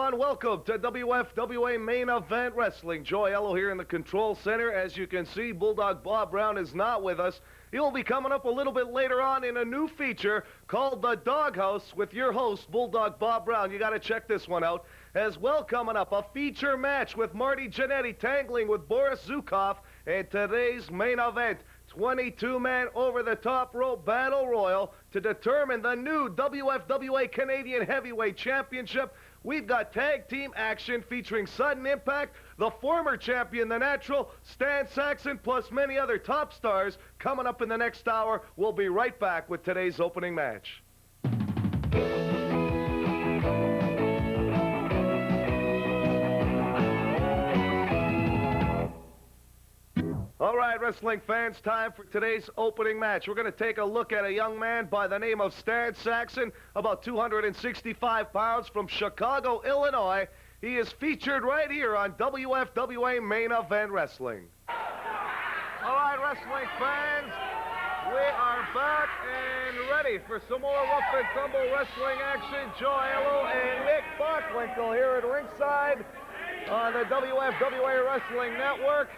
everyone. Welcome to WFWA Main Event Wrestling. Joey Ello here in the control center. As you can see, Bulldog Bob Brown is not with us. He will be coming up a little bit later on in a new feature called The Doghouse with your host, Bulldog Bob Brown. You got to check this one out. As well, coming up, a feature match with Marty Jannetty tangling with Boris Zukov. And today's main event, 22-man over-the-top rope battle royal to determine the new WFWA Canadian Heavyweight Championship. We've got tag team action featuring Sudden Impact, the former champion, The Natural, Stan Saxon, plus many other top stars. Coming up in the next hour, we'll be right back with today's opening match. All right, wrestling fans, time for today's opening match. We're going to take a look at a young man by the name of Stan Saxon, about 265 pounds, from Chicago, Illinois. He is featured right here on WFWA Main Event Wrestling. All right, wrestling fans, we are back and ready for some more rough and tumble wrestling action. Joe Ello and Nick Bockwinkel here at ringside on the WFWA Wrestling Network.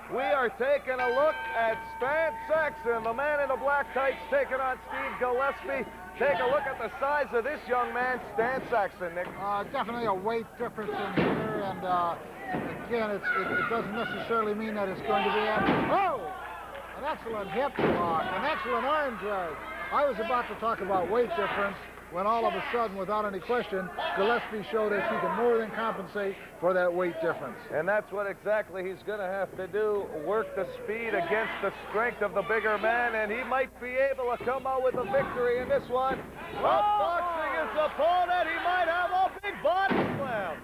We are taking a look at Stan Saxon, the man in the black tights, taking on Steve Gillespie. Take a look at the size of this young man, Stan Saxon, Nick. Definitely a weight difference in here, and again, it doesn't necessarily mean that it's going to be an excellent hip lock, an excellent arm drag. I was about to talk about weight difference when all of a sudden, without any question, Gillespie showed us he can more than compensate for that weight difference. And that's what exactly he's going to have to do, work the speed against the strength of the bigger man, and he might be able to come out with a victory in this one. Outboxing his opponent, he might have a big body slam.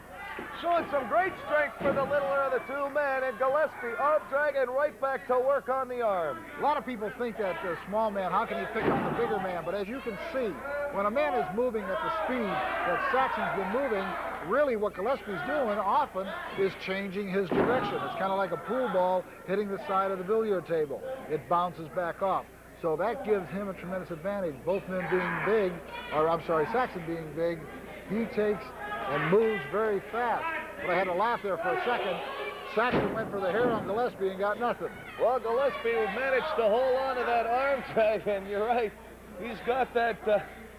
Showing some great strength for the littler of the two men, and Gillespie arm dragging right back to work on the arm. A lot of people think that the small man, how can he pick up the bigger man? But as you can see, when a man is moving at the speed that Saxon's been moving, really what Gillespie's doing often is changing his direction. It's kind of like a pool ball hitting the side of the billiard table. It bounces back off. So that gives him a tremendous advantage. Both men being big, or I'm sorry, Saxon being big, he takes and moves very fast. But I had to laugh there for a second. Saxon went for the hair on Gillespie and got nothing. Well, Gillespie managed to hold on to that arm drag, and you're right. He's got that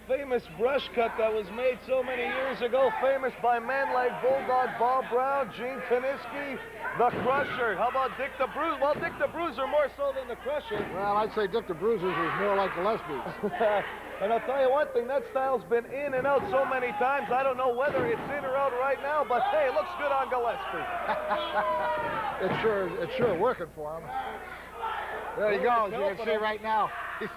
famous brush cut that was made so many years ago, famous by men like Bulldog Bob Brown, Gene Kiniski, the Crusher. How about Dick the Bruiser? Well, Dick the Bruiser more so than the Crusher. Well, I'd say Dick the Bruiser is more like Gillespie's. And I'll tell you one thing, that style's been in and out so many times, I don't know whether it's in or out right now, but hey, it looks good on Gillespie. It's sure working for him. There he goes. You can see right now, he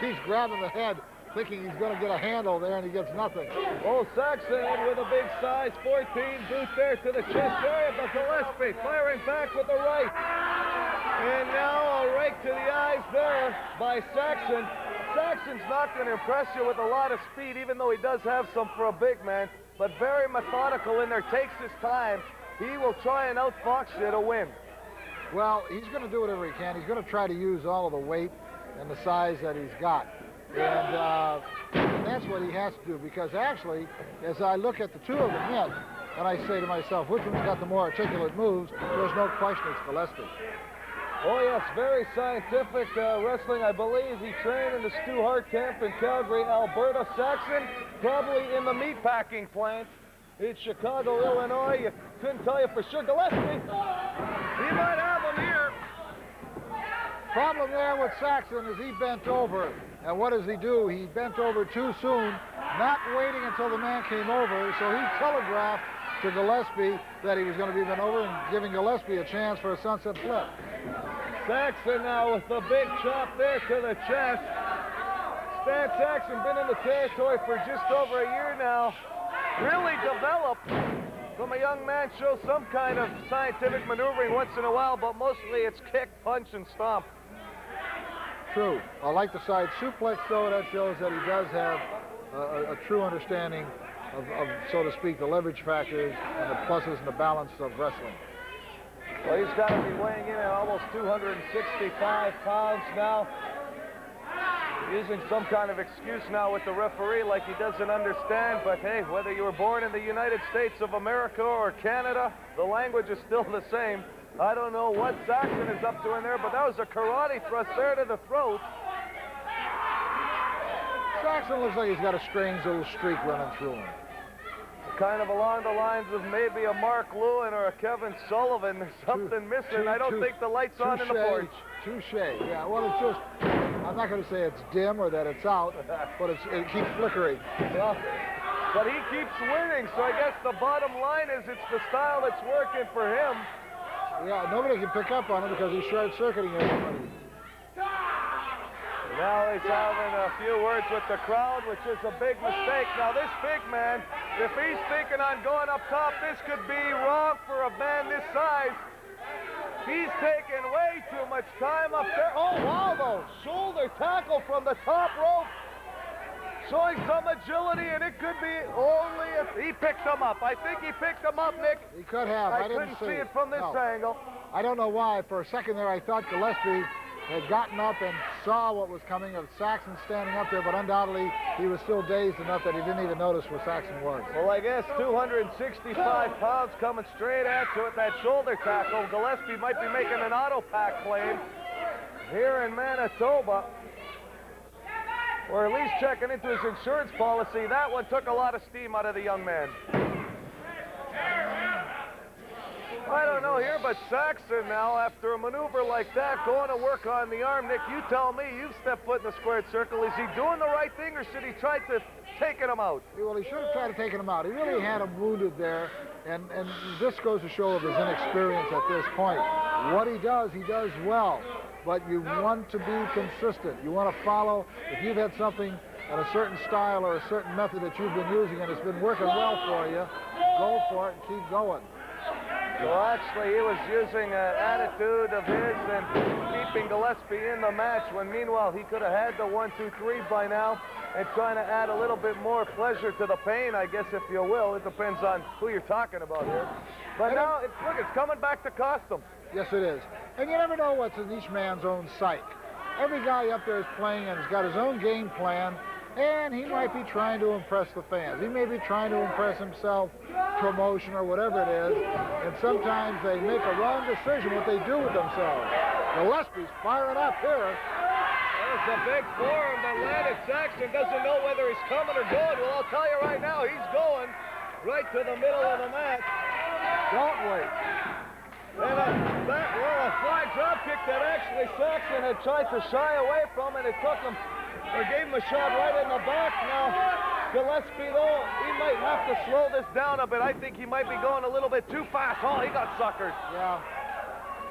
keeps grabbing the head, thinking he's going to get a handle there, and he gets nothing. Oh, Saxon with a big size 14 boot there to the chest area, but Gillespie firing back with the right. And now a rake to the eyes there by Saxon. Saxon's not going to impress you with a lot of speed, even though he does have some for a big man, but very methodical in there, takes his time. He will try and outfox you to win. Well, he's going to do whatever he can. He's going to try to use all of the weight and the size that he's got. And that's what he has to do, because actually, as I look at the two of them yet, and I say to myself, which one's got the more articulate moves, there's no question it's Gillespie. Oh, yes, very scientific wrestling. I believe he trained in the Stu Hart camp in Calgary, Alberta. Saxon, probably in the meatpacking plant in Chicago, Illinois. You couldn't tell you for sure. Gillespie, he might have him here. Problem there with Saxon is he bent over. And what does he do? He bent over too soon, not waiting until the man came over, so he telegraphed to Gillespie that he was going to be bent over and giving Gillespie a chance for a sunset flip. Saxon now with the big chop there to the chest. Stan Saxon been in the territory for just over a year now. Really developed from a young man, shows some kind of scientific maneuvering once in a while, but mostly it's kick, punch, and stomp. True. I like the side suplex, though. That shows that he does have a true understanding of, so to speak, the leverage factors and the pluses and the balance of wrestling. Well, he's got to be weighing in at almost 265 pounds now. using some kind of excuse now with the referee like he doesn't understand, but hey, whether you were born in the United States of America or Canada, the language is still the same. I don't know what Saxon is up to in there, but that was a karate thrust there to the throat. Saxon looks like he's got a strange little streak running through him. Kind of along the lines of maybe a Mark Lewin or a Kevin Sullivan. There's something missing. I don't think the light's on in the porch. Touche. Yeah, well, it's just, I'm not going to say it's dim or that it's out, but it keeps flickering. Well, but he keeps winning, so I guess the bottom line is it's the style that's working for him. Yeah, nobody can pick up on it because he's short-circuiting everybody. Now he's having a few words with the crowd, which is a big mistake. Now this big man, if he's thinking on going up top, this could be wrong for a man this size. He's taking way too much time up there. Oh, wow, though. Shoulder tackle from the top rope. Showing some agility, and it could be only if he picked him up. I think he picked him up, Nick. He could have. I couldn't see it from this angle. I don't know why. For a second there, I thought Gillespie had gotten up and saw what was coming of Saxon standing up there, but undoubtedly he was still dazed enough that he didn't even notice where Saxon was. Well, I guess 265 pounds coming straight at you with that shoulder tackle. Gillespie might be making an auto pack claim here in Manitoba, or at least checking into his insurance policy. That one took a lot of steam out of the young man. I don't know here, but Saxon now, after a maneuver like that, going to work on the arm. Nick, you tell me, you've stepped foot in the squared circle. Is he doing the right thing, or should he try to taking him out? Well, he should have tried to take him out. He really had him wounded there, and this goes to show of his inexperience at this point. What he does well, but you want to be consistent. You want to follow. If you've had something and a certain style or a certain method that you've been using and it's been working well for you, go for it and keep going. Well, actually, he was using an attitude of his and keeping Gillespie in the match when, meanwhile, he could have had the 1-2-3 by now and trying to add a little bit more pleasure to the pain, I guess, if you will. It depends on who you're talking about here. But now, look, it's coming back to cost him. Yes, it is. And you never know what's in each man's own psyche. Every guy up there is playing and has got his own game plan, and he might be trying to impress the fans. He may be trying to impress himself, promotion, or whatever it is, and sometimes they make a wrong decision what they do with themselves. Gillespie's firing up here. There's a big forearm that landed. Saxon doesn't know whether he's coming or going. Well, I'll tell you right now, he's going right to the middle of the mat. Don't wait. And a fly drop kick that actually Saxon had tried to shy away from, and it took him, or gave him a shot right in the back. Now, Gillespie, though, he might have to slow this down a bit. I think he might be going a little bit too fast. Oh, he got suckered. Yeah.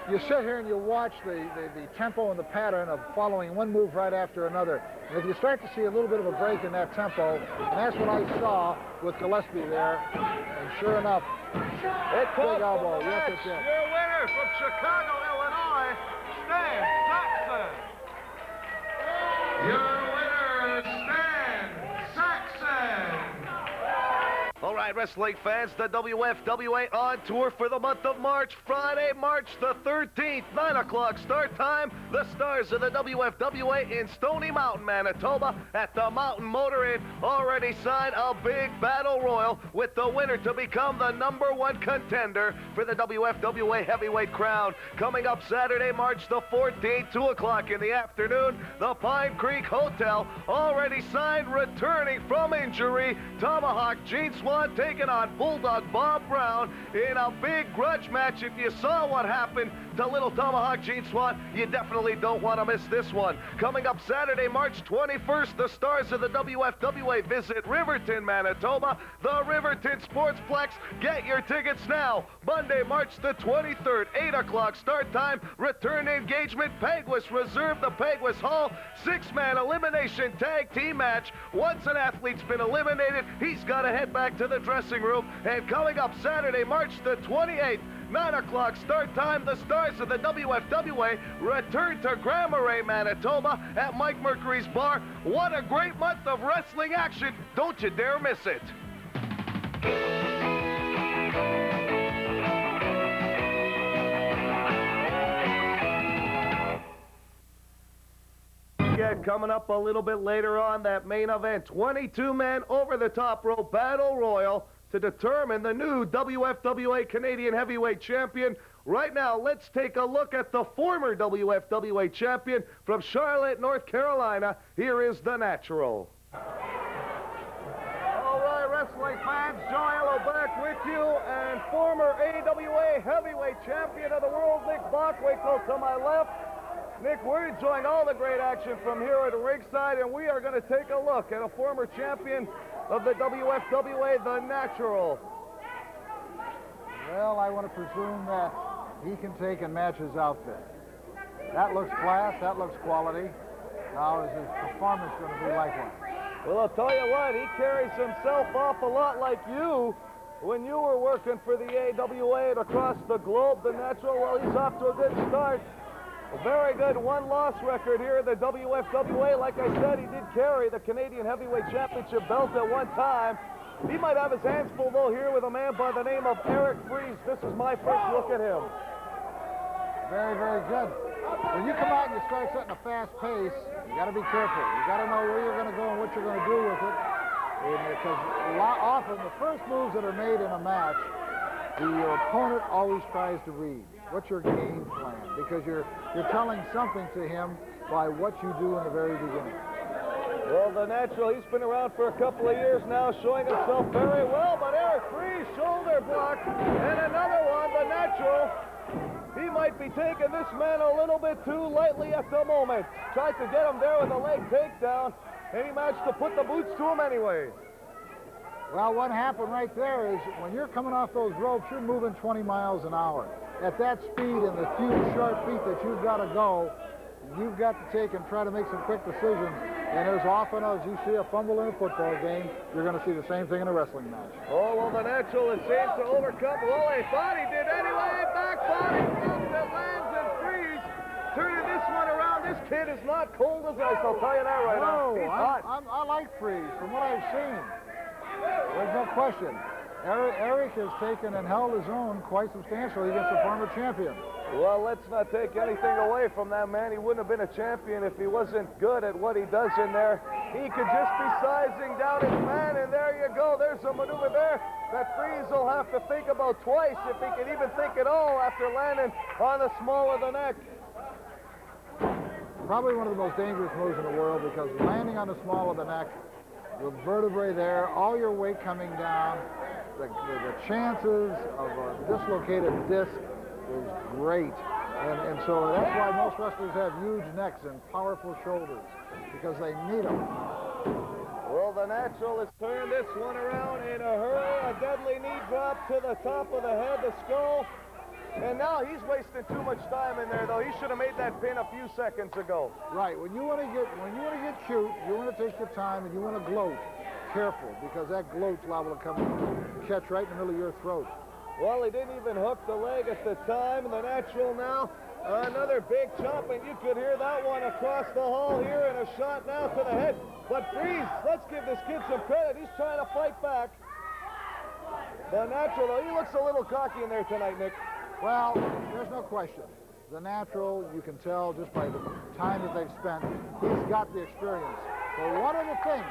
You sit here and you watch the tempo and the pattern of following one move right after another. And if you start to see a little bit of a break in that tempo, and that's what I saw with Gillespie there, and sure enough, big elbow. Yes, it's it. Your winner from Chicago, Illinois, Stan Saxon. Your winner, Stan Saxon. All right, wrestling fans, the WFWA on tour for the month of March. Friday, March the 13th, 9 o'clock start time. The stars of the WFWA in Stony Mountain, Manitoba at the Mountain Motor Inn already signed a big battle royal with the winner to become the #1 contender for the WFWA heavyweight crown. Coming up Saturday, March the 14th, 2 o'clock in the afternoon, the Pine Creek Hotel already signed, returning from injury, Tomahawk Gene Swan taking on Bulldog Bob Brown in a big grudge match. If you saw what happened to Little Tomahawk Gene Swan, you definitely don't want to miss this one. Coming up Saturday, March 21st, the stars of the WFWA visit Riverton, Manitoba, the Riverton Sportsplex. Get your tickets now. Monday, March the 23rd, 8 o'clock start time, return engagement, Peguis Reserve, the Peguis Hall, 6-man elimination tag team match. Once an athlete's been eliminated, he's got to head back to the dressing room. And coming up Saturday, March the 28th, 9 o'clock start time, the stars of the WFWA return to Grand Marais, Manitoba at Mike Mercury's bar. What a great month of wrestling action. Don't you dare miss it. Yeah, coming up a little bit later on that main event, 22-man over-the-top rope battle royal to determine the new WFWA Canadian Heavyweight Champion. Right now, let's take a look at the former WFWA Champion from Charlotte, North Carolina. Here is the Natural. All right, wrestling fans, Joe Ello back with you, and former AWA Heavyweight Champion of the world, Nick Bockwinkel, to my left. Nick, we're enjoying all the great action from here at the ringside, and we are going to take a look at a former champion of the WFWA, the Natural. Well, I want to presume that he can take and match his outfit. That looks class, that looks quality. Now, is his performance going to be like one? Well, I'll tell you what, he carries himself off a lot like you when you were working for the AWA and across the globe, the Natural. Well, he's off to a good start. A very good one-loss record here in the WFWA. Like I said, he did carry the Canadian Heavyweight Championship belt at one time. He might have his hands full, though, here with a man by the name of Eric Freeze. This is my first look at him. Very, very good. When you come out and you start setting a fast pace, you got to be careful. You got to know where you're going to go and what you're going to do with it. Because often the first moves that are made in a match, the opponent always tries to read. What's your game plan? Because you're telling something to him by what you do in the very beginning. Well, the Natural, he's been around for a couple of years now, showing himself very well, but Eric Freeze, shoulder block, and another one, the Natural. He might be taking this man a little bit too lightly at the moment. Tried to get him there with a leg takedown, and he managed to put the boots to him anyway. Well, what happened right there is when you're coming off those ropes, you're moving 20 miles an hour. At that speed and the few sharp feet that you've got to go, you've got to take and try to make some quick decisions. And as often as you see a fumble in a football game, you're going to see the same thing in a wrestling match. Oh, well, the Natural is seemed to overcome. Well, they thought he did anyway. Back body from the lands and Freeze. Turning this one around. This kid is not cold as ice, I'll tell you that right now. He's hot. I like Freeze from what I've seen. There's no question. Eric has taken and held his own quite substantially against the former champion. Well, let's not take anything away from that man. He wouldn't have been a champion if he wasn't good at what he does in there. He could just be sizing down his man, and there you go. There's a maneuver there that Freeze will have to think about twice, if he can even think at all after landing on the small of the neck. Probably one of the most dangerous moves in the world, because landing on the small of the neck, the vertebrae there, all your weight coming down, the chances of a dislocated disc is great. And so that's why most wrestlers have huge necks and powerful shoulders, because they need them. Well, the Natural has turned this one around in a hurry. A deadly knee drop to the top of the head, the skull. And now he's wasting too much time in there, though. He should have made that pin a few seconds ago. Right. When you want to get cute, you want to take your time and you want to gloat. Careful, because that gloat's liable to come and catch right in the middle of your throat. Well, he didn't even hook the leg at the time. The Natural now, another big chop, and you could hear that one across the hall here, and a shot now to the head. But Freeze, let's give this kid some credit. He's trying to fight back. The Natural, though, he looks a little cocky in there tonight, Nick. Well, there's no question. The Natural, you can tell just by the time that they've spent, he's got the experience. So one of the things,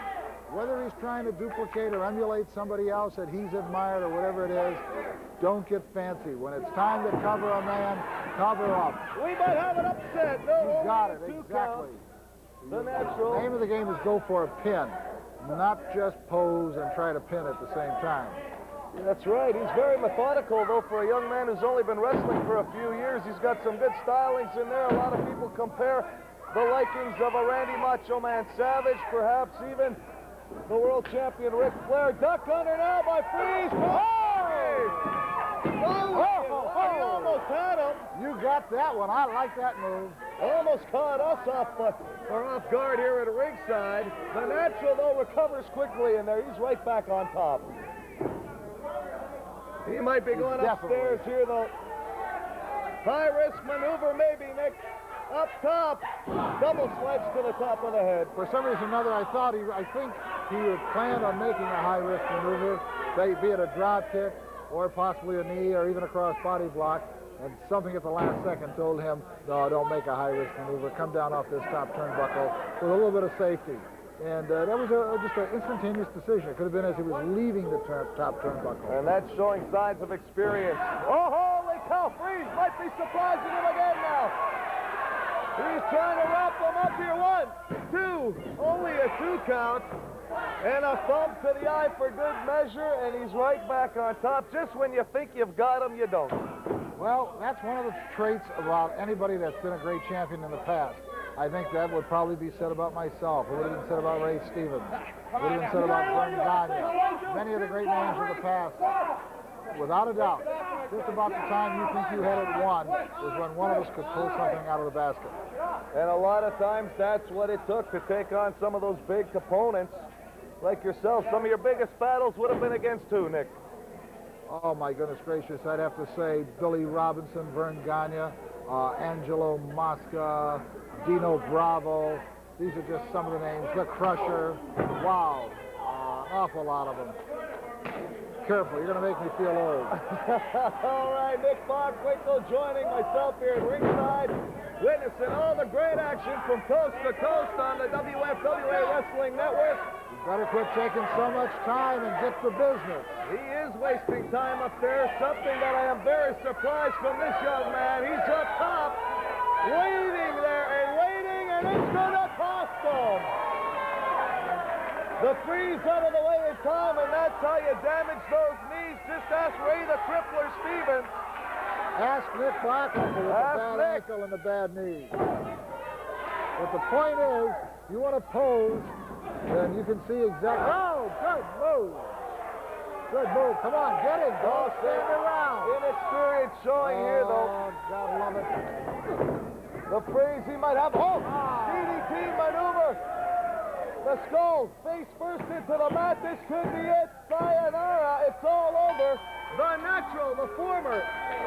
whether he's trying to duplicate or emulate somebody else that he's admired or whatever it is, don't get fancy. When it's time to cover a man, cover up. We might have an upset. No, you got it, exactly. The Natural. The name of the game is go for a pin, not just pose and try to pin at the same time. That's right. He's very methodical, though, for a young man who's only been wrestling for a few years. He's got some good stylings in there. A lot of people compare the likings of a Randy Macho Man Savage, perhaps even the world champion Ric Flair. Duck under now by Freeze. He almost had him. You got that one. I like that move. Almost caught us off guard here at ringside. The Natural, though, recovers quickly in there. He's right back on top. He might be going upstairs here, though. High-risk maneuver, maybe, Nick. Up top. Double sledge to the top of the head. For some reason or another, I think he had planned on making a high-risk maneuver, be it a drop kick or possibly a knee or even a cross body block. And something at the last second told him, no, don't make a high-risk maneuver. Come down off this top turnbuckle with a little bit of safety. And that was just an instantaneous decision. It could have been as he was leaving the top turnbuckle. And that's showing signs of experience. Oh, holy cow, Freeze might be surprising him again now. He's trying to wrap him up here. 1, 2, only a 2 count. And a thumb to the eye for good measure, and he's right back on top. Just when you think you've got him, you don't. Well, that's one of the traits about anybody that's been a great champion in the past. I think that would probably be said about myself. It would have been said about Ray Stevens. It would have been said about Vern Gagne. Many of the great names of the past. Without a doubt, just about the time you think you had it won is when one of us could pull something out of the basket. And a lot of times that's what it took to take on some of those big opponents like yourself. Some of your biggest battles would have been against who, Nick? Oh, my goodness gracious. I'd have to say Billy Robinson, Vern Gagne, Angelo Mosca, Dino Bravo. These are just some of the names. The Crusher. Wow. An awful lot of them. Careful, you're going to make me feel old. All right, Nick Bockwinkel joining myself here at ringside, witnessing all the great action from coast to coast on the WFWA Wrestling Network. You better quit taking so much time and get to business. He is wasting time up there, something that I am very surprised from this young man. He's up top, waiting there and it's going to cost him. The Freeze out of the way in time, and that's how you damage those knees. Just ask Ray the Crippler Stevens. Ask Nick Bockwinkel with a bad ankle and a bad knee. But the point is, you want to pose, then you can see exactly. Oh, good move. Good move. Come on, get it. Don't stand around. Inexperience showing here, though. Oh, God love it. The Freeze, he might have. Oh, DDT maneuver. The skull, face first into the mat. This could be it. Sayonara. It's all over. The Natural, the former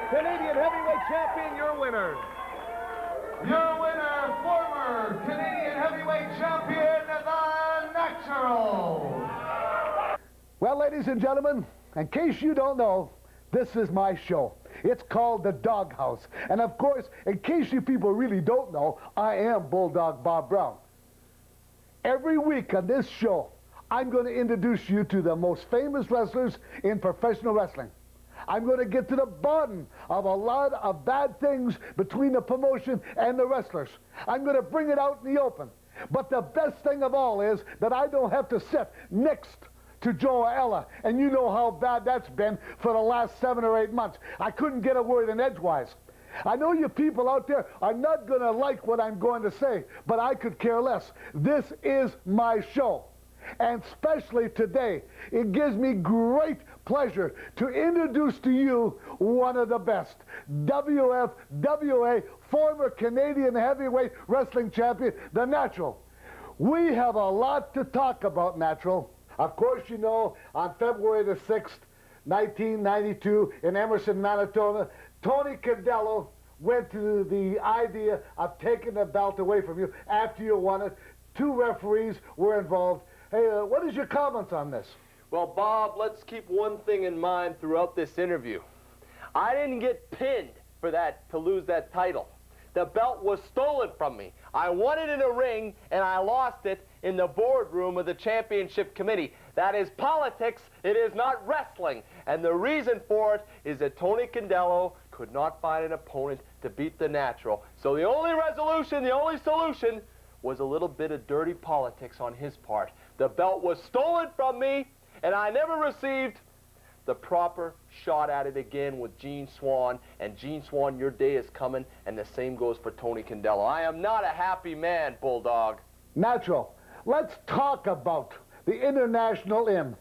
Canadian heavyweight champion, your winner. Your winner, former Canadian heavyweight champion, The Natural. Well, ladies and gentlemen, in case you don't know, this is my show. It's called The Doghouse. And of course, in case you people really don't know, I am Bulldog Bob Brown. Every week on this show, I'm going to introduce you to the most famous wrestlers in professional wrestling. I'm going to get to the bottom of a lot of bad things between the promotion and the wrestlers. I'm going to bring it out in the open. But the best thing of all is that I don't have to sit next to Joe Ella, and you know how bad that's been for the last 7 or 8 months. I couldn't get a word in edgewise. I know you people out there are not going to like what I'm going to say, but I could care less. This is my show. And especially today, it gives me great pleasure to introduce to you one of the best, WFWA former Canadian heavyweight wrestling champion, The Natural. We have a lot to talk about, Natural. Of course, you know, on February the 6th, 1992, in Emerson, Manitoba, Tony Condello went to the idea of taking the belt away from you after you won it. 2 referees were involved. Hey, what is your comments on this? Well, Bob, let's keep one thing in mind throughout this interview. I didn't get pinned for that, to lose that title. The belt was stolen from me. I won it in a ring, and I lost it in the boardroom of the championship committee. That is politics. It is not wrestling. And the reason for it is that Tony Condello could not find an opponent to beat The Natural. So the only resolution, the only solution, was a little bit of dirty politics on his part. The belt was stolen from me, and I never received the proper shot at it again with Gene Swan. And Gene Swan, your day is coming, and the same goes for Tony Condello. I am not a happy man, Bulldog. Natural, let's talk about the International Inn,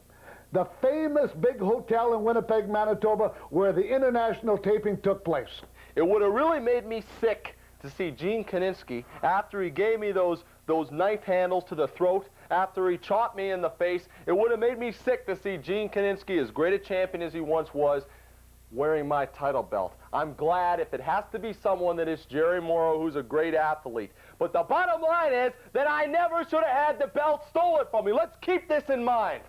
the famous big hotel in Winnipeg, Manitoba, where the international taping took place. It would have really made me sick to see Gene Kaninsky, after he gave me those knife handles to the throat, after he chopped me in the face. It would have made me sick to see Gene Kaninsky, as great a champion as he once was, wearing my title belt. I'm glad if it has to be someone that is Jerry Morrow, who's a great athlete. But the bottom line is that I never should have had the belt stolen from me. Let's keep this in mind.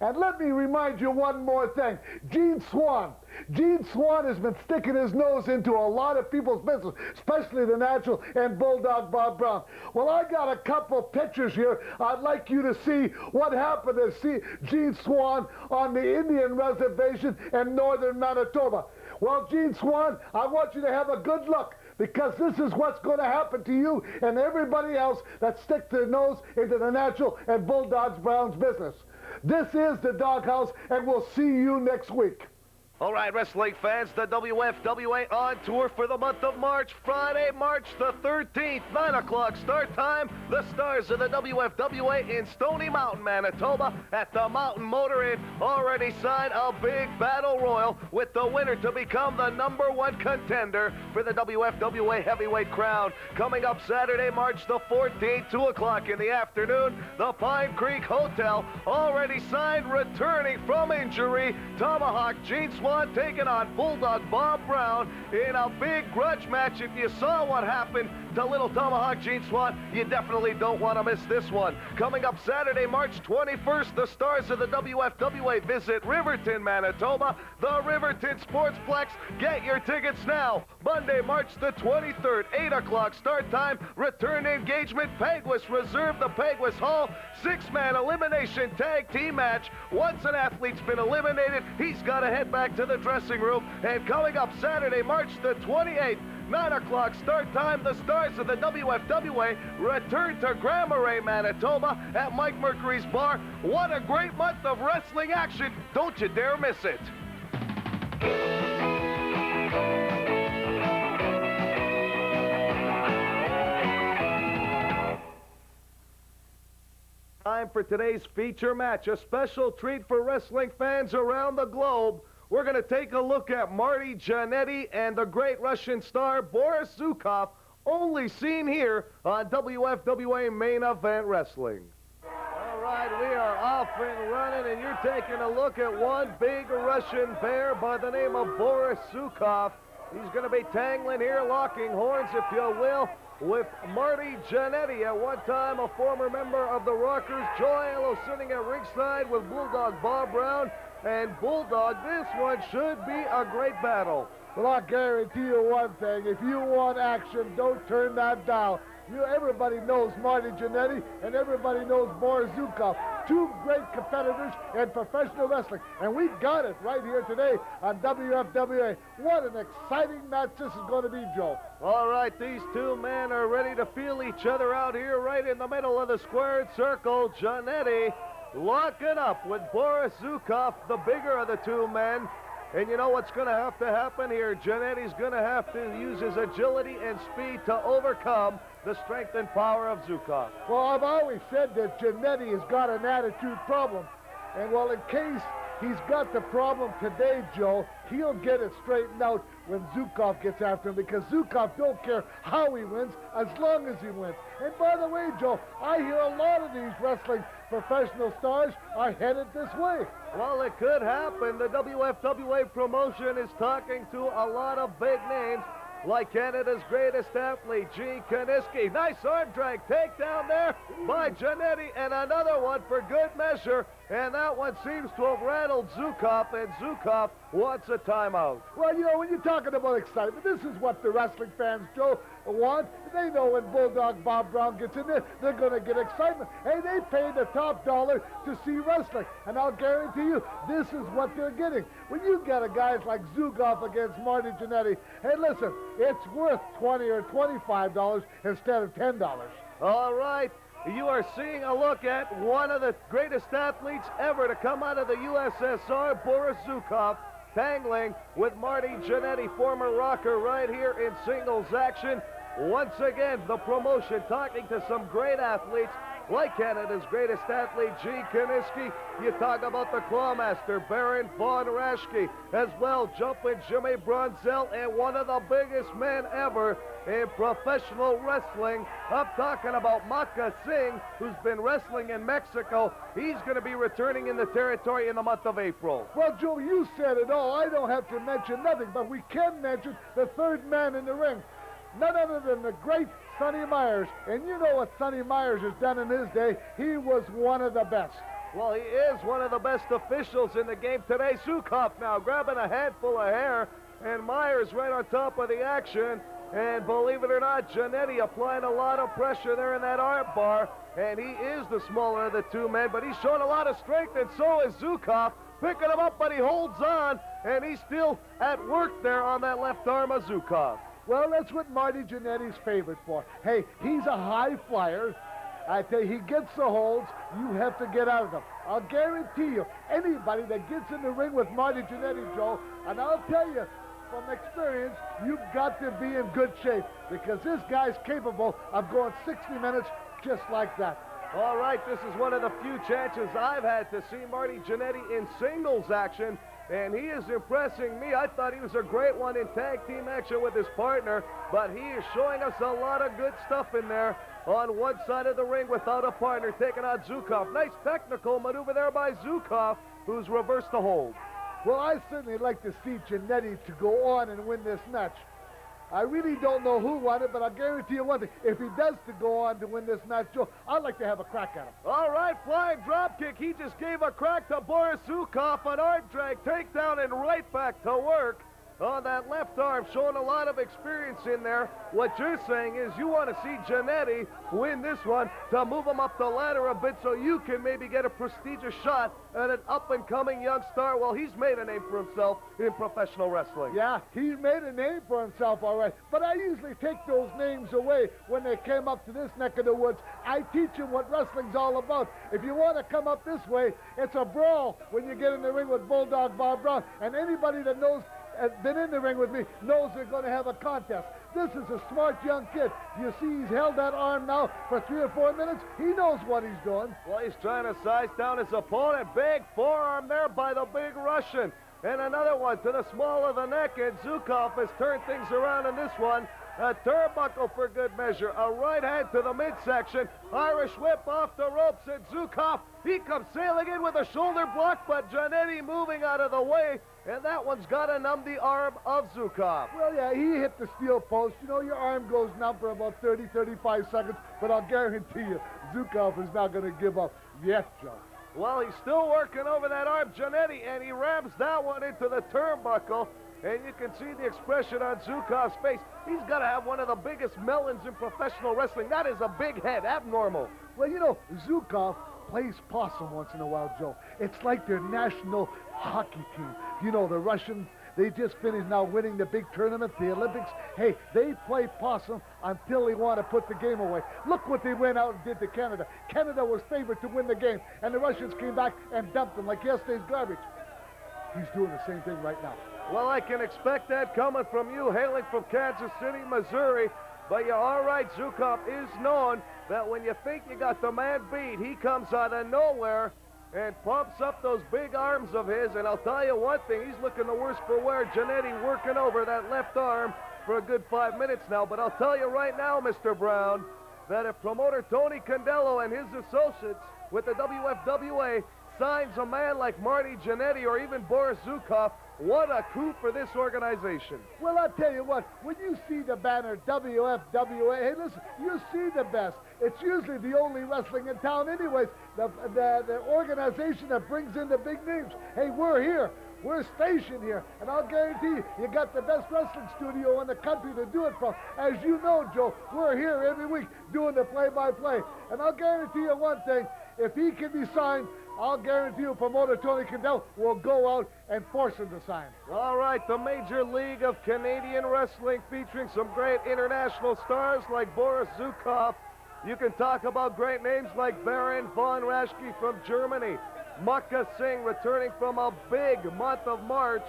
And let me remind you one more thing. Gene Swan. Gene Swan has been sticking his nose into a lot of people's business, especially the Natural and Bulldog Bob Brown. Well, I got a couple pictures here. I'd like you to see what happened to see Gene Swan on the Indian reservation in northern Manitoba. Well, Gene Swan, I want you to have a good look, because this is what's going to happen to you and everybody else that stick their nose into the Natural and Bulldogs Browns business. This is the Doghouse, and we'll see you next week. All right, wrestling fans, the WFWA on tour for the month of March. Friday, March the 13th, 9 o'clock start time. The stars of the WFWA in Stony Mountain, Manitoba at the Mountain Motor Inn already signed a big battle royal with the winner to become the #1 contender for the WFWA heavyweight crown. Coming up Saturday, March the 14th, 2 o'clock in the afternoon, the Pine Creek Hotel already signed, returning from injury, Tomahawk Gene Swan taking on Bulldog Bob Brown in a big grudge match. If you saw what happened to Little Tomahawk Gene Swan, you definitely don't want to miss this one. Coming up Saturday, March 21st, the stars of the WFWA visit Riverton, Manitoba, the Riverton Sportsplex. Get your tickets now. Monday, March the 23rd, 8 o'clock start time, return engagement, Peguis Reserve, the Peguis Hall, 6-man elimination tag team match. Once an athlete's been eliminated, he's got to head back to the dressing room. And coming up Saturday, March the 28th, 9 o'clock start time, the stars of the WFWA return to Grand Marais, Manitoba at Mike Mercury's bar. What a great month of wrestling action. Don't you dare miss it. Time for today's feature match, a special treat for wrestling fans around the globe. We're going to take a look at Marty Jannetty and the great Russian star Boris Zukov, only seen here on WFWA Main Event Wrestling. All right, we are off and running, and you're taking a look at one big Russian bear by the name of Boris Zukov. He's going to be tangling here, locking horns, if you will, with Marty Jannetty, at one time a former member of the Rockers. Joe Allo sitting at ringside with Bulldog Bob Brown. And Bulldog, this one should be a great battle. Well, I guarantee you one thing. If you want action, don't turn that dial. Everybody knows Marty Jannetty, and everybody knows Boris Zukov. Two great competitors in professional wrestling. And we got it right here today on WFWA. What an exciting match this is going to be, Joe. All right, these two men are ready to feel each other out here right in the middle of the squared circle. Jannetty locking up with Boris Zukov, the bigger of the two men. And you know what's going to have to happen here? Jannetty's going to have to use his agility and speed to overcome the strength and power of Zukov. Well, I've always said that Jannetty has got an attitude problem. And well, in case he's got the problem today, Joe, he'll get it straightened out when Zukov gets after him, because Zukov don't care how he wins as long as he wins. And by the way, Joe, I hear a lot of these wrestling professional stars are headed this way. Well, it could happen. The WFWA promotion is talking to a lot of big names, like Canada's greatest athlete, Gene Kaniski. Nice arm drag takedown there by Jannetty, and another one for good measure. And that one seems to have rattled Zukov, and Zukov wants a timeout. Well, when you're talking about excitement, this is what the wrestling fans, Joe, want. They know when Bulldog Bob Brown gets in there, they're going to get excitement. Hey, they paid the top dollar to see wrestling, and I'll guarantee you, this is what they're getting. When you get a guys like Zukov against Marty Jannetty, hey, listen, it's worth $20 or $25 instead of $10. All right. You are seeing a look at one of the greatest athletes ever to come out of the USSR, Boris Zukov, tangling with Marty Jannetty, former Rocker, right here in singles action. Once again, the promotion talking to some great athletes, like Canada's greatest athlete, Gene Kaniski. You talk about the Clawmaster, Baron Von Raschke, as well, Jumpin' Jimmy Brunzell, and one of the biggest men ever in professional wrestling. I'm talking about Maka Singh, who's been wrestling in Mexico. He's going to be returning in the territory in the month of April. Well, Joe, you said it all. I don't have to mention nothing, but we can mention the third man in the ring. None other than the great Sonny Myers. And you know what Sonny Myers has done in his day. He was one of the best. Well, he is one of the best officials in the game today. Zukov now grabbing a handful of hair, and Myers right on top of the action. And believe it or not, Giannetti applying a lot of pressure there in that arm bar. And he is the smaller of the two men, but he's showing a lot of strength, and so is Zukov. Picking him up, but he holds on, and he's still at work there on that left arm of Zukov. Well, that's what Marty Giannetti's favorite for. Hey, he's a high flyer. I tell you, he gets the holds. You have to get out of them. I'll guarantee you, anybody that gets in the ring with Marty Giannetti, Joe, and I'll tell you, from experience, you've got to be in good shape because this guy's capable of going 60 minutes just like that. All right, this is one of the few chances I've had to see Marty Giannetti in singles action, and he is impressing me. I thought he was a great one in tag team action with his partner, but he is showing us a lot of good stuff in there on one side of the ring without a partner, taking out Zukov. Nice technical maneuver there by Zukov, who's reversed the hold. Well, I certainly like to see Giannetti to go on and win this match. I really don't know who won it, but I'll guarantee you one thing. If he does to go on to win this match, Joe, I'd like to have a crack at him. All right, flying drop kick. He just gave a crack to Boris Zukov, an arm drag, takedown, and right back to work on that left arm, showing a lot of experience in there. What you're saying is you want to see Giannetti win this one to move him up the ladder a bit so you can maybe get a prestigious shot at an up-and-coming young star. Well, he's made a name for himself in professional wrestling. Yeah, he's made a name for himself, all right. But I usually take those names away when they came up to this neck of the woods. I teach them what wrestling's all about. If you want to come up this way, it's a brawl when you get in the ring with Bulldog Bob Brown. And anybody that knows been in the ring with me knows they're going to have a contest. This is a smart young kid. You see he's held that arm now for 3 or 4 minutes. He knows what he's doing. Well, he's trying to size down his opponent. Big forearm there by the big Russian. And another one to the small of the neck, and Zukov has turned things around in this one. A turnbuckle for good measure. A right hand to the midsection. Irish whip off the ropes, and Zukov, he comes sailing in with a shoulder block, but Giannetti moving out of the way. And that one's got to numb the arm of Zukov. Well, yeah, he hit the steel post. You know, your arm goes numb for about 30, 35 seconds, but I'll guarantee you, Zukov is not going to give up yet, Joe. Well, he's still working over that arm, Giannetti, and he rams that one into the turnbuckle. And you can see the expression on Zukov's face. He's got to have one of the biggest melons in professional wrestling. That is a big head, abnormal. Well, you know, Zukov plays possum once in a while, Joe. It's like their national hockey team. You know, the Russians, they just finished now winning the big tournament, the Olympics. Hey, they play possum until they want to put the game away. Look what they went out and did to Canada. Canada was favored to win the game, and the Russians came back and dumped them like yesterday's garbage. He's doing the same thing right now. Well, I can expect that coming from you, hailing from Kansas City, Missouri. But you're all right, Zukov is known that when you think you got the man beat, he comes out of nowhere and pumps up those big arms of his. And I'll tell you one thing, he's looking the worse for wear. Giannetti working over that left arm for a good 5 minutes now. But I'll tell you right now, Mr. Brown, that if promoter Tony Condello and his associates with the WFWA signs a man like Marty Giannetti or even Boris Zukov, what a coup for this organization. Well, I'll tell you what, when you see the banner WFWA, hey, listen, you see the best. It's usually the only wrestling in town anyways, the organization that brings in the big names. Hey, we're here. We're stationed here, and I'll guarantee you, you got the best wrestling studio in the country to do it from. As you know, Joe, we're here every week doing the play-by-play. And I'll guarantee you one thing, if he can be signed, I'll guarantee you promoter Tony Condello will go out and force him to sign. All right, the Major League of Canadian Wrestling featuring some great international stars like Boris Zukov. You can talk about great names like Baron von Raschke from Germany. Mukka Singh returning from a big month of March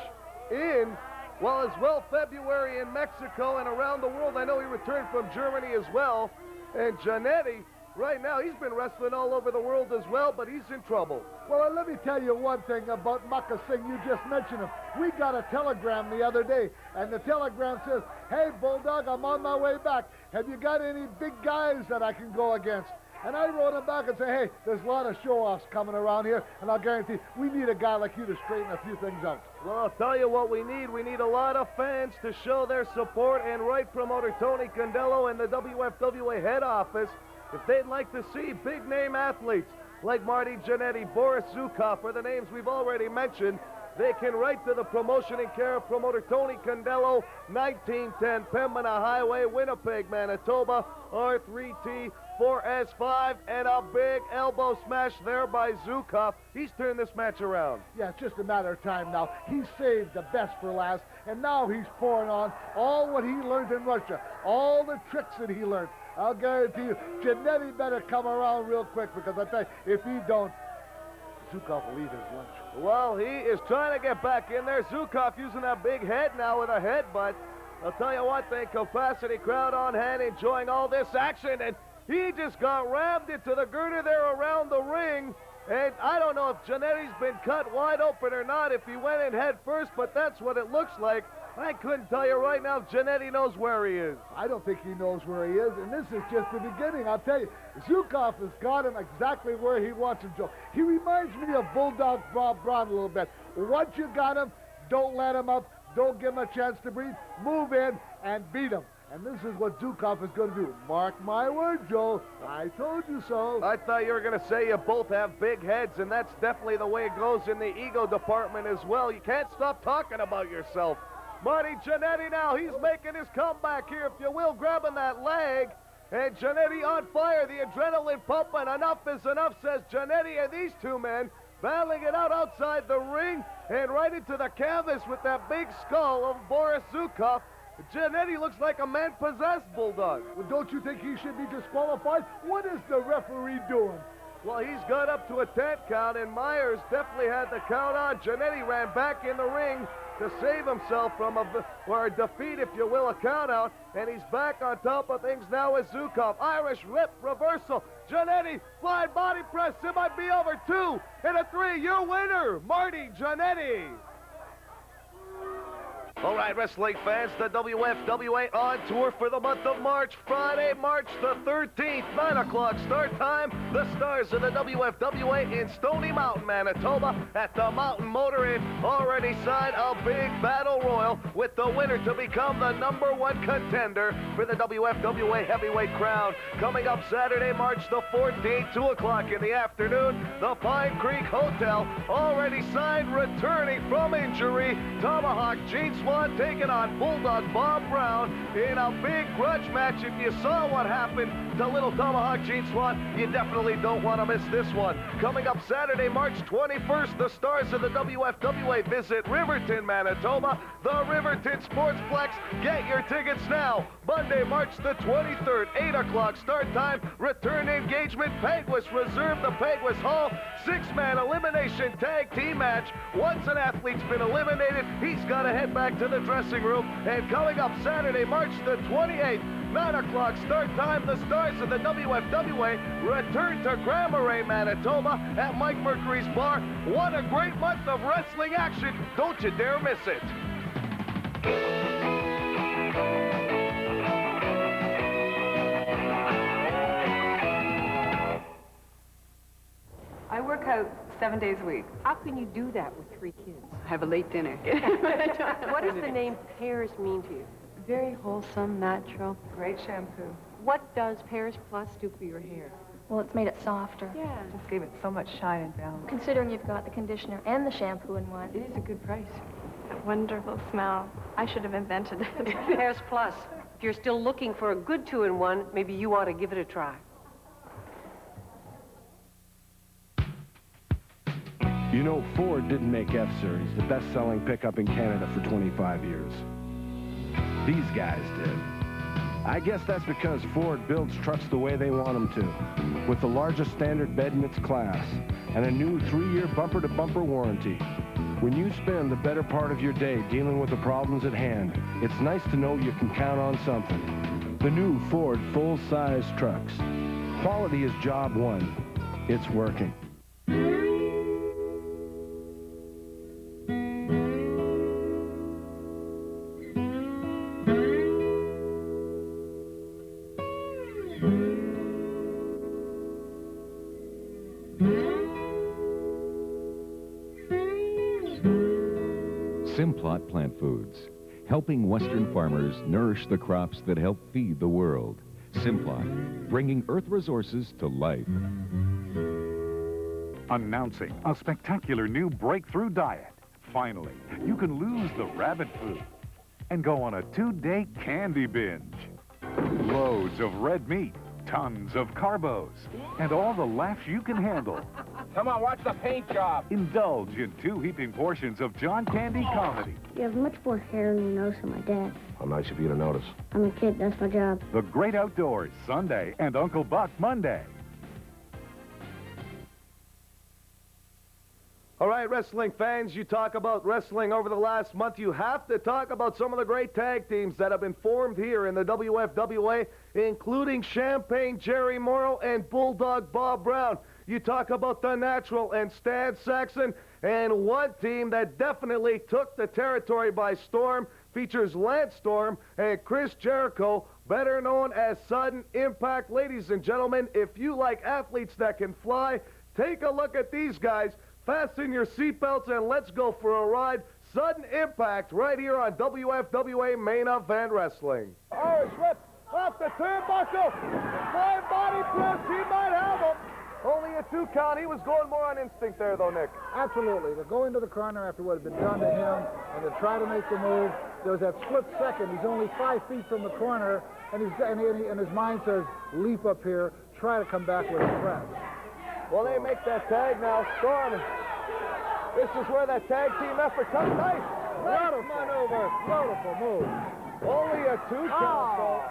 in, well, as well, February in Mexico and around the world. I know he returned from Germany as well. And Giannetti, right now, he's been wrestling all over the world as well, but he's in trouble. Well, let me tell you one thing about Mukka Singh. You just mentioned him. We got a telegram the other day, and the telegram says, "Hey, Bulldog, I'm on my way back. Have you got any big guys that I can go against?" And I wrote him back and said, "Hey, there's a lot of show-offs coming around here, and I'll guarantee we need a guy like you to straighten a few things out." Well, I'll tell you what we need. We need a lot of fans to show their support, and right promoter Tony Condello and the WFWA head office, if they'd like to see big-name athletes like Marty Jannetty, Boris Zukov, or the names we've already mentioned, they can write to the promotion in care of promoter Tony Condello, 1910 Pembina Highway, Winnipeg, Manitoba, R3T4S5, and a big elbow smash there by Zukov. He's turned this match around. Yeah, it's just a matter of time now. He saved the best for last, and now he's pouring on all what he learned in Russia, all the tricks that he learned. I'll guarantee you, Jannetty better come around real quick, because I tell you, if he don't, Zukov will eat his lunch. Well, he is trying to get back in there. Zukov using that big head now with a headbutt. I'll tell you one thing, capacity crowd on hand enjoying all this action, and he just got rammed into the girder there around the ring. And I don't know if Jannetty's been cut wide open or not, if he went in head first, but that's what it looks like. I couldn't tell you right now if Jannetty knows where he is. I don't think he knows where he is, and this is just the beginning. I'll tell you, Zukov has got him exactly where he wants him, Joe. He reminds me of Bulldog Bob Brown a little bit. Once you got him, don't let him up, don't give him a chance to breathe, move in and beat him. And this is what Zukov is going to do. Mark my word, Joe. I told you so. I thought you were going to say you both have big heads, and that's definitely the way it goes in the ego department as well. You can't stop talking about yourself. Marty Jannetty now, he's making his comeback here, if you will, grabbing that leg. And Jannetty on fire, the adrenaline pumping. Enough is enough, says Jannetty, and these two men battling it out outside the ring and right into the canvas with that big skull of Boris Zukov. Jannetty looks like a man possessed, Bulldog. Well, don't you think he should be disqualified? What is the referee doing? Well, he's got up to a 10 count, and Myers definitely had the count on. Jannetty ran back in the ring to save himself from a defeat, if you will, a count out, and he's back on top of things now with Zukov. Irish whip reversal. Jannetty, flying body press. It might be over 2 and a 3. Your winner, Marty Jannetty. All right, wrestling fans, the WFWA on tour for the month of March. Friday, March the 13th, 9 o'clock start time. The stars of the WFWA in Stony Mountain, Manitoba at the Mountain Motor Inn. Already signed a big battle royal with the winner to become the #1 contender for the WFWA heavyweight crown. Coming up Saturday, March the 14th, 2 o'clock in the afternoon, the Pine Creek Hotel. Already signed, returning from injury, Tomahawk Gene Swan taking on Bulldog Bob Brown in a big grudge match. If you saw what happened to little Tomahawk Gene Swan, you definitely don't want to miss this one. Coming up Saturday, March 21st, the stars of the WFWA visit Riverton, Manitoba, the Riverton Sportsplex. Get your tickets now. Monday, March the 23rd, 8 o'clock start time. Return engagement. Peguis reserve the Peguis Hall. 6-man elimination tag team match. Once an athlete's been eliminated, he's got to head back to the dressing room. And coming up Saturday, March the 28th, 9 o'clock start time, the stars of the WFWA return to Grand Marais, Manitoba at Mike Mercury's Bar. What a great month of wrestling action. Don't you dare miss it. I work out 7 days a week. How can you do that with 3 kids? I have a late dinner. What does the name Pears mean to you? Very wholesome, natural. Great shampoo. What does Pears Plus do for your hair? Well, it's made it softer. Yeah. Just gave it so much shine and balance. Considering you've got the conditioner and the shampoo in one. It is a good price. A wonderful smell. I should have invented it. Pears Plus. If you're still looking for a good 2-in-1, maybe you ought to give it a try. You know, Ford didn't make F-Series, the best-selling pickup in Canada, for 25 years. These guys did. I guess that's because Ford builds trucks the way they want them to, with the largest standard bed in its class, and a new 3-year bumper-to-bumper warranty. When you spend the better part of your day dealing with the problems at hand, it's nice to know you can count on something. The new Ford full-size trucks. Quality is job one. It's working. Simplot Plant Foods, helping Western farmers nourish the crops that help feed the world. Simplot, bringing earth resources to life. Announcing a spectacular new breakthrough diet. Finally, you can lose the rabbit food and go on a 2-day candy binge. Loads of red meat, tons of carbos, and all the laughs you can handle. Come on, watch the paint job. Indulge in 2 heaping portions of John Candy comedy. You have much more hair on your nose than my dad. How nice of you to notice. I'm a kid, that's my job. The Great Outdoors, Sunday, and Uncle Buck, Monday. All right, wrestling fans, you talk about wrestling over the last month. You have to talk about some of the great tag teams that have been formed here in the WFWA, including Champagne Jerry Morrow and Bulldog Bob Brown. You talk about The Natural and Stan Saxon, and one team that definitely took the territory by storm features Lance Storm and Chris Jericho, better known as Sudden Impact. Ladies and gentlemen, if you like athletes that can fly, take a look at these guys. Fasten your seatbelts and let's go for a ride. Sudden Impact right here on WFWA Main Event Wrestling. Irish whip off the turnbuckle. Flying body press. He might have him. Only a 2 count. He was going more on instinct there, though, Nick. Absolutely. To go into the corner after what had been done to him and to try to make the move, there was that split second. He's only 5 feet from the corner, and his mind says, leap up here, try to come back with a press. Well, they make that tag now. Storm. This is where that tag team effort comes. Nice. Beautiful maneuver. Beautiful move. Only a 2 count, though.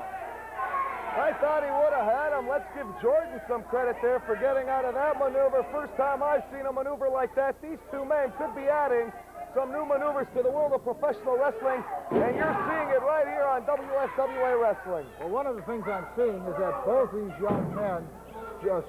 I thought he would have had him. Let's give Jordan some credit there for getting out of that maneuver. First time I've seen a maneuver like that. These 2 men could be adding some new maneuvers to the world of professional wrestling, and you're seeing it right here on WFWA Wrestling. Well, one of the things I'm seeing is that both these young men,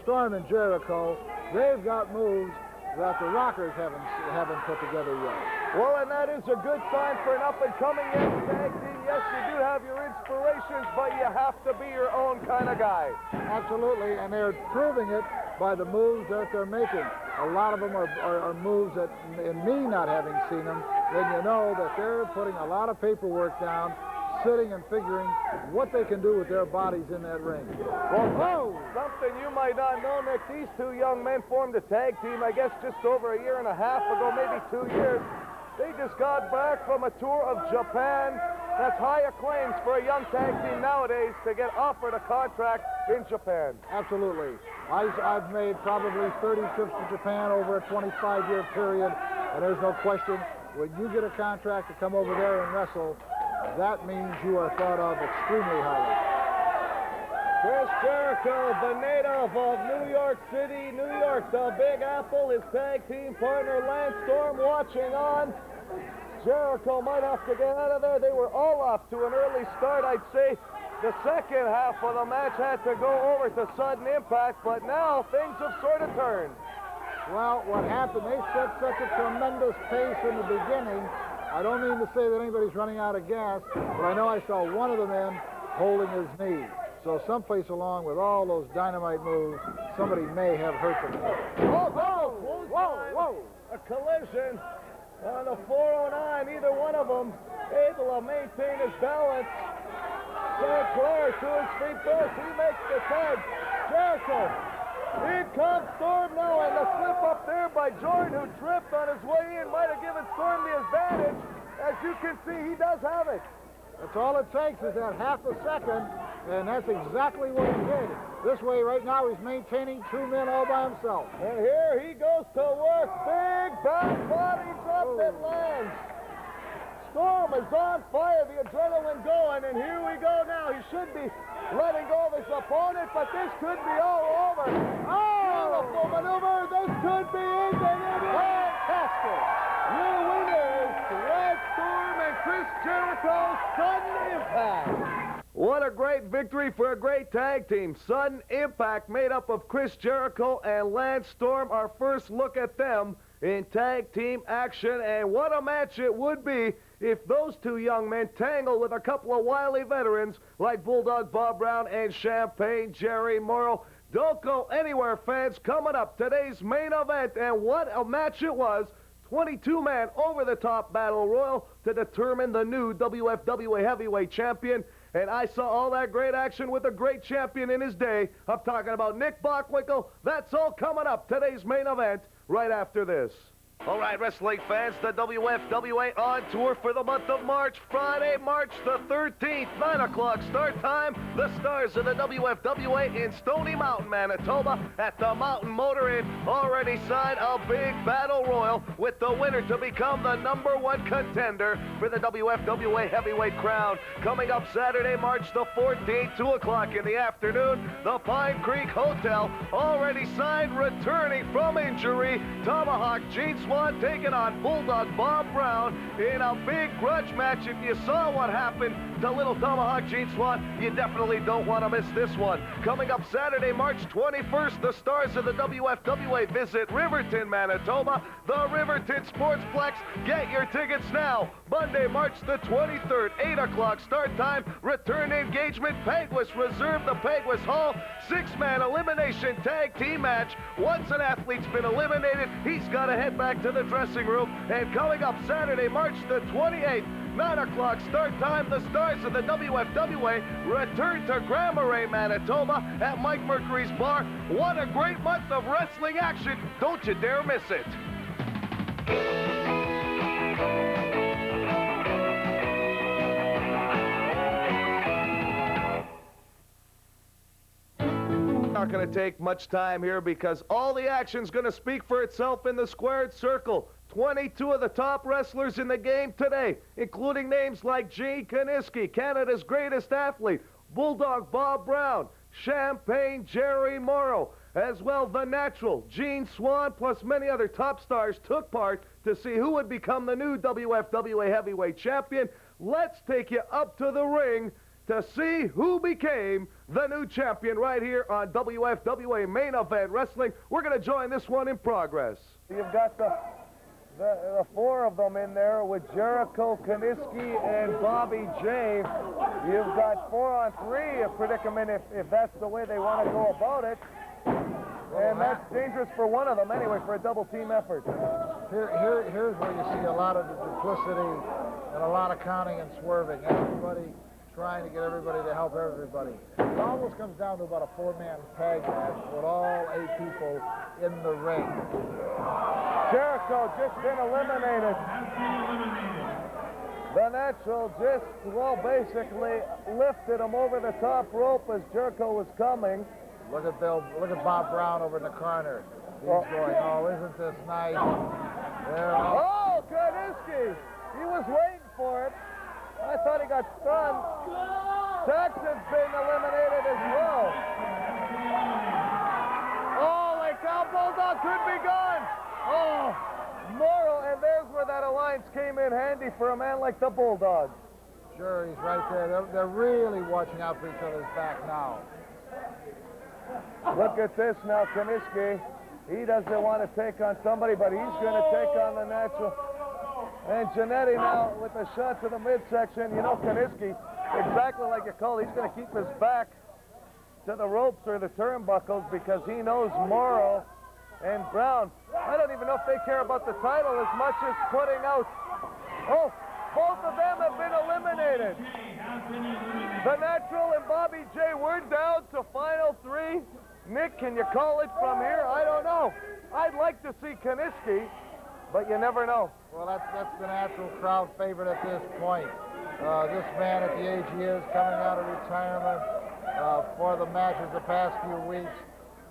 Storm and Jericho, they've got moves that the Rockers haven't put together yet. Well, and that is a good sign for an up-and-coming young tag team. Yes, you do have your inspirations, but you have to be your own kind of guy. Absolutely, and they're proving it by the moves that they're making. A lot of them are moves that, in me not having seen them, then you know that they're putting a lot of paperwork down, sitting and figuring what they can do with their bodies in that ring. Well, something you might not know, Nick, these 2 young men formed a tag team, I guess, just over a year and a half ago, maybe 2 years. They just got back from a tour of Japan. That's high acclaims for a young tag team nowadays to get offered a contract in Japan. Absolutely. I've made probably 30 trips to Japan over a 25-year period, and there's no question, when you get a contract to come over there and wrestle, that means you are thought of extremely highly. Chris Jericho, the native of New York City, New York, the Big Apple, his tag team partner Lance Storm watching on. Jericho might have to get out of there. They were all off to an early start. I'd say the second half of the match had to go over to Sudden Impact, but now things have sort of turned. Well, what happened, they set such a tremendous pace in the beginning. I don't mean to say that anybody's running out of gas, but I know I saw one of the men holding his knee. So someplace along with all those dynamite moves, somebody may have hurt them. Whoa! A collision on the 409. Either one of them able to maintain his balance. St. Clair to his feet first. He makes the tag. Jericho. Here comes Storm now, and the slip up there by Jordan, who tripped on his way in, might have given Storm the advantage. As you can see, he does have it. That's all it takes is that half a second, and that's exactly what he did. This way, right now, he's maintaining 2 men all by himself. And here he goes to work. Big back body drop that lands. Storm is on fire, the adrenaline going, and here we go now. He should be letting go of his opponent, but this could be all over. Beautiful maneuver. This could be it, and it is fantastic. Your winners, Lance Storm and Chris Jericho, Sudden Impact. What a great victory for a great tag team. Sudden Impact made up of Chris Jericho and Lance Storm. Our first look at them in tag team action, and what a match it would be if those 2 young men tangle with a couple of wily veterans like Bulldog Bob Brown and Champagne Jerry Morrow. Don't go anywhere, fans. Coming up, today's main event, and what a match it was. 22-man over-the-top battle royal to determine the new WFWA heavyweight champion. And I saw all that great action with a great champion in his day. I'm talking about Nick Bockwinkel. That's all coming up. Today's main event right after this. All right, wrestling fans, the WFWA on tour for the month of March. Friday, March the 13th, 9 o'clock start time. The stars of the WFWA in Stony Mountain, Manitoba at the Mountain Motor Inn already signed a big battle royal with the winner to become the #1 contender for the WFWA heavyweight crown. Coming up Saturday, March the 14th, 2 o'clock in the afternoon, the Pine Creek Hotel already signed, returning from injury, Tomahawk Gene Swan taking on Bulldog Bob Brown in a big grudge match. If you saw what happened to little Tomahawk Gene Swan, you definitely don't want to miss this one. Coming up Saturday, March 21st, the stars of the WFWA visit Riverton, Manitoba, the Riverton Sportsplex. Get your tickets now. Monday, March the 23rd, 8 o'clock start time. Return engagement, Peguis Reserve, the Peguis Hall. 6-man elimination tag team match. Once an athlete's been eliminated, he's got to head back to the dressing room. And coming up Saturday, March the 28th, 9 o'clock start time, the stars of the WFWA return to Grand Marais, Manitoba at Mike Mercury's Bar. What a great month of wrestling action. Don't you dare miss it. Not going to take much time here because all the action's going to speak for itself in the squared circle. 22 of the top wrestlers in the game today, including names like Gene Kaniski, Canada's greatest athlete, Bulldog Bob Brown, Champagne Jerry Morrow, as well the Natural, Gene Swan, plus many other top stars took part to see who would become the new WFWA heavyweight champion. Let's take you up to the ring to see who became the new champion right here on WFWA Main Event Wrestling. We're going to join this one in progress. You've got the four of them in there with Jericho, Kaniski, and Bobby J. You've got 4-on-3, a predicament if that's the way they want to go about it. And that's dangerous for one of them anyway, for a double team effort. Here's where you see a lot of the duplicity and a lot of counting and swerving. Everybody trying to get everybody to help everybody. It almost comes down to about a 4-man tag match with all 8 people in the ring. Jericho just been eliminated. The Natural just, well, basically lifted him over the top rope as Jericho was coming. Look at Bob Brown over in the corner. He's going, oh, isn't this nice? There. Oh, Kaniski! He was waiting for it. I thought he got stunned. Saxon's been eliminated as well. Holy cow, Bulldog could be gone. Oh, Morrow, and there's where that alliance came in handy for a man like the Bulldog. Sure, he's right there. They're really watching out for each other's back now. Look at this now, Kaniski. He doesn't want to take on somebody, but he's going to take on the Natural. And Jannetty now with a shot to the midsection. You know, Kaniski, exactly like you called, he's going to keep his back to the ropes or the turnbuckles because he knows Morrow and Brown. I don't even know if they care about the title as much as putting out. Oh, both of them have been eliminated. The Natural and Bobby J, we're down to final 3. Nick, can you call it from here? I don't know. I'd like to see Kaniski, but you never know. Well, that's the Natural crowd favorite at this point. This man at the age he is, coming out of retirement for the matches the past few weeks.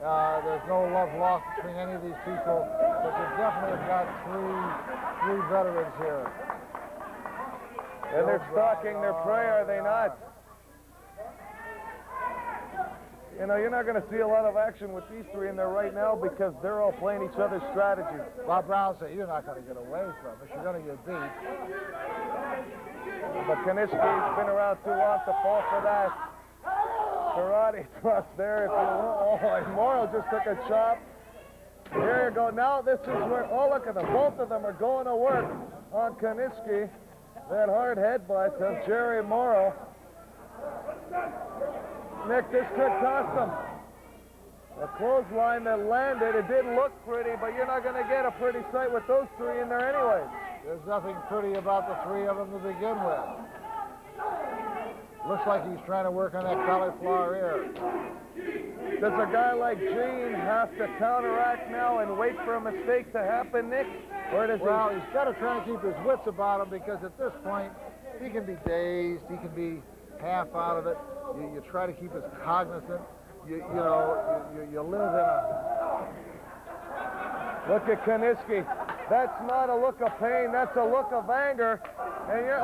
There's no love lost between any of these people, but you definitely have got three veterans here. And they're stalking their prey, are they not? You know, you're not going to see a lot of action with these 3 in there right now because they're all playing each other's strategies. Bob Brown said, you're not going to get away from us. You're going to get beat. But Kaniski's been around too long to fall for that. Karate thrust there, if you will. Oh, and Morrow just took a chop. Here you go. Now this is where, oh, look at them. Both of them are going to work on Kaniski. That hard headbutt of Jerry Morrow. Nick, this could cost him. A clothesline that landed. It didn't look pretty, but you're not going to get a pretty sight with those 3 in there anyway. There's nothing pretty about the 3 of them to begin with. Looks like he's trying to work on that cauliflower ear. Does a guy like Gene have to counteract now and wait for a mistake to happen, Nick? Or does well, he's got to try and keep his wits about him, because at this point, he can be dazed, he can be half out of it. You try to keep us cognizant. You live in a... Look at Kaniski. That's not a look of pain, that's a look of anger. And you're,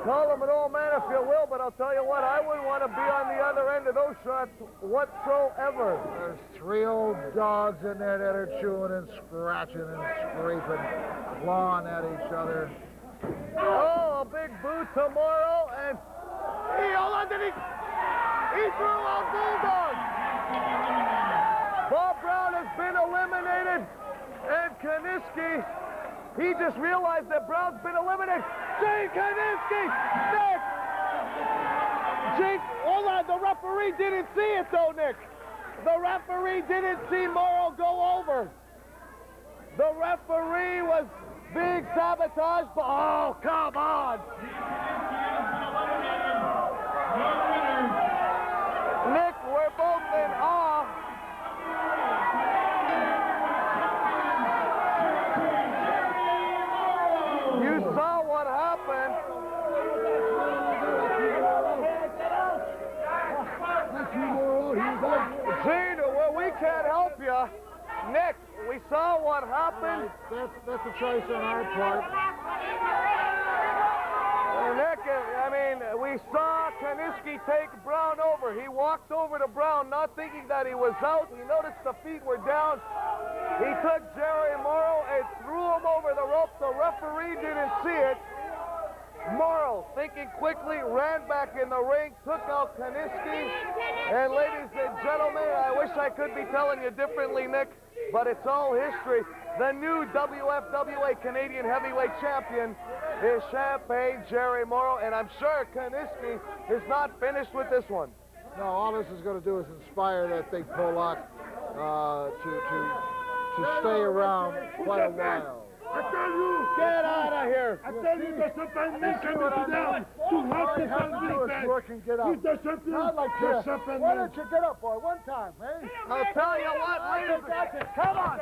call him an old man if you will, but I'll tell you what, I wouldn't want to be on the other end of those shots whatsoever. There's 3 old dogs in there that are chewing and scratching and scraping, clawing at each other. Oh, a big boot tomorrow, and he threw a bulldog. Bob Brown has been eliminated, and Kaniski, he just realized that Brown's been eliminated. Gene Kaniski, Nick! Gene, hold on, the referee didn't see it though, Nick. The referee didn't see Morrow go over. The referee was being sabotaged, but oh, come on! Nick, we're both in awe. You saw what happened. Gene, well, we can't help you. Nick, we saw what happened. That's a choice on our part. Nick, I mean, we saw Kaniski take Brown over. He walked over to Brown, not thinking that he was out. He noticed the feet were down. He took Jerry Morrow and threw him over the rope. The referee didn't see it. Morrow, thinking quickly, ran back in the ring, took out Kaniski. And ladies and gentlemen, I wish I could be telling you differently, Nick, but it's all history. The new WFWA Canadian Heavyweight Champion is Champagne Jerry Morrow, and I'm sure Kaniski is not finished with this one. No, all this is going to do is inspire that big Polak to stay around quite a while. I tell you, get out of here. I tell you, there's something down. All you have to do is work and get up. Not like this. Why don't you get up, boy, one time, eh? I'll tell you what, ladies. Come on.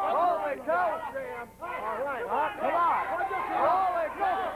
Holy cow. All right, come on. Holy cow.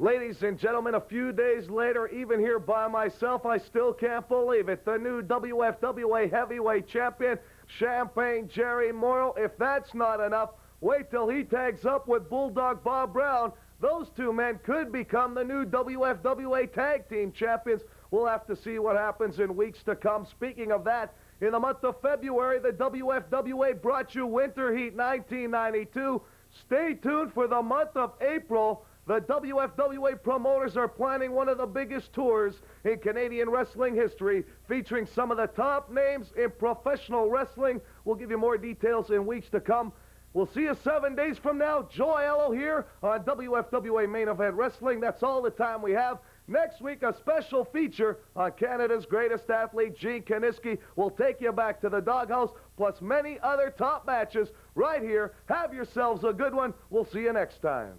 Ladies and gentlemen, a few days later, even here by myself, I still can't believe it. The new WFWA Heavyweight Champion, Champagne Jerry Morrow. If that's not enough, wait till he tags up with Bulldog Bob Brown. Those two men could become the new WFWA Tag Team Champions. We'll have to see what happens in weeks to come. Speaking of that, in the month of February, the WFWA brought you Winter Heat 1992. Stay tuned for the month of April. The WFWA promoters are planning one of the biggest tours in Canadian wrestling history, featuring some of the top names in professional wrestling. We'll give you more details in weeks to come. We'll see you 7 days from now. Joy Ello here on WFWA Main Event Wrestling. That's all the time we have. Next week, a special feature on Canada's greatest athlete, Gene Kaniski. We'll take you back to the doghouse, plus many other top matches right here. Have yourselves a good one. We'll see you next time.